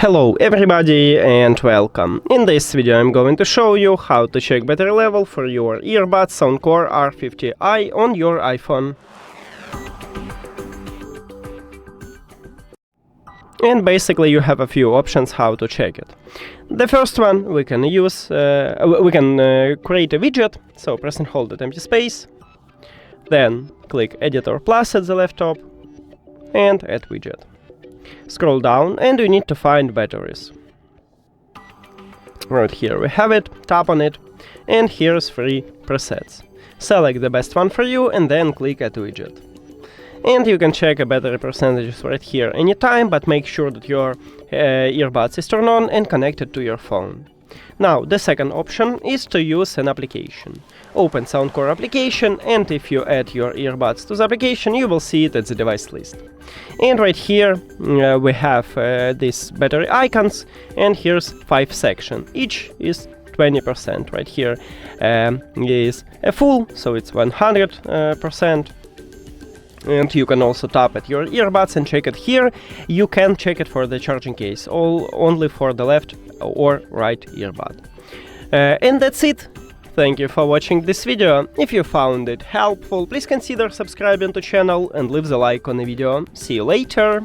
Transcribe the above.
Hello everybody and welcome. In this video I'm going to show you how to check battery level for your earbuds SOUNDCORE R50i on your iPhone. And basically you have a few options how to check it. The first one we can use, create a widget, so press and hold at empty space, then click Editor Plus at the left top and add widget. Scroll down and you need to find batteries. Right here we have it, tap on it, and here's 3 presets. Select the best one for you and then click Add widget. And you can check a battery percentages right here anytime, but make sure that your earbuds is turned on and connected to your phone. Now, the second option is to use an application. Open SOUNDCORE application, and if you add your earbuds to the application, you will see it at the device list. And right here we have these battery icons, and here's 5 sections. Each is 20%. Right here is a full, so it's 100%. And you can also tap at your earbuds and check it here. You can check it for the charging case, only for the left or right earbud. And that's it. Thank you for watching this video. If you found it helpful, please consider subscribing to the channel and leave the like on the video. See you later!